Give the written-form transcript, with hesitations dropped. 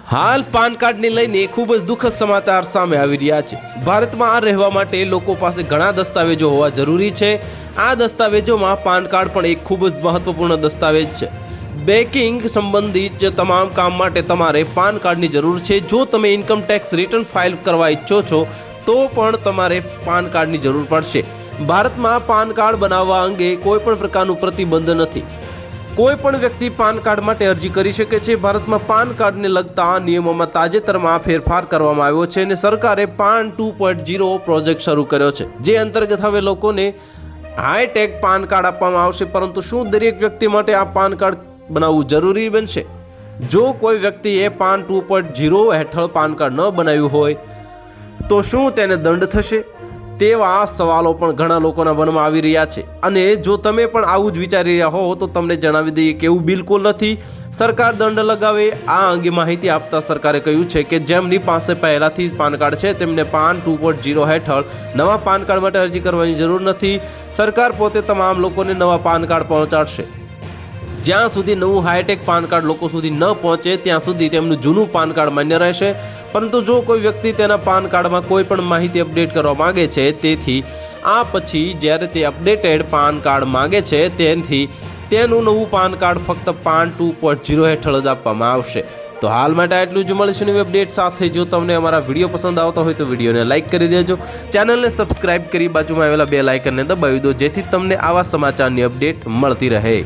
હાલ પાન કાર્ડને લઈને ખૂબ જ દુઃખદ સમાચાર સામે આવી રહ્યા છે। ભારતમાં રહેવા માટે લોકો પાસે ઘણા દસ્તાવેજો હોવા જરૂરી છે। આ દસ્તાવેજોમાં પાન કાર્ડ પણ એક ખૂબ જ મહત્વપૂર્ણ દસ્તાવેજ છે। બેન્કિંગ સંબંધિત તમામ કામ માટે તમારે પાન કાર્ડની જરૂર છે। જો તમે ઇન્કમ ટેક્સ રિટર્ન ફાઇલ કરવા ઈચ્છો છો તો પણ તમારે પાન કાર્ડની જરૂર પડશે। ભારતમાં પાન કાર્ડ બનાવવા અંગે કોઈ પણ પ્રકારનું પ્રતિબંધ નથી। કોઈ પણ વ્યક્તિ પાન કાર્ડ માટે અરજી કરી શકે છે। ભારતમાં પાન કાર્ડને લગતા નિયમોમાં તાજેતરમાં ફેરફાર કરવામાં આવ્યો છે અને સરકારે પાન 2.0 પ્રોજેક્ટ શરૂ કર્યો છે, જે અંતર્ગત હવે લોકોને હાઈટેક પાન કાર્ડ આપવામાં આવશે। પરંતુ શું દરેક વ્યક્તિ માટે આ પાન કાર્ડ બનાવવું જરૂરી બનશે? જો કોઈ વ્યક્તિએ પાન 2.0 હેઠળ પાન કાર્ડ ન બનાવ્યું હોય તો શું તેને દંડ થશે? તેવા સવાલો પણ ઘણા લોકોના મનમાં આવી રહ્યા છે। અને જો તમે પણ આવું જ વિચારી રહ્યા હો તો તમને જણાવી દઈએ કે એવું બિલકુલ નથી। સરકાર દંડ લગાવે આ અંગે માહિતી આપતા સરકારે કહ્યું છે કે જેમની પાસે પહેલાથી જ પાન કાર્ડ છે તેમને પાન 2.0 હેઠળ નવા પાન કાર્ડ માટે અરજી કરવાની જરૂર નથી। સરકાર પોતે તમામ લોકોને નવા પાન કાર્ડ પહોંચાડશે। જ્યાં સુધી નવું હાઈટેક પાન કાર્ડ લોકો સુધી ન પહોંચે ત્યાં સુધી તેમનું જૂનું પાન કાર્ડ માન્ય રહેશે। પરંતુ જો કોઈ વ્યક્તિ તેના પાન કાર્ડમાં કોઈ પણ માહિતી અપડેટ કરવા માંગે છે, તેથી આ પછી જ્યારે તે અપડેટેડ પાન કાર્ડ માંગે છે તેથી તેનું નવું પાન કાર્ડ ફક્ત પાન 2.0 હેઠળ જ આપવામાં આવશે। તો હાલ માટે આટલું જ। મળીશું નવી અપડેટ સાથે। જો તમને અમારા વિડીયો પસંદ આવતા હોય તો વિડીયોને લાઇક કરી દેજો, ચેનલને સબસ્ક્રાઇબ કરી બાજુમાં આવેલા બેલ આઇકનને દબાવી દો, જેથી તમને આવા સમાચારની અપડેટ મળતી રહે।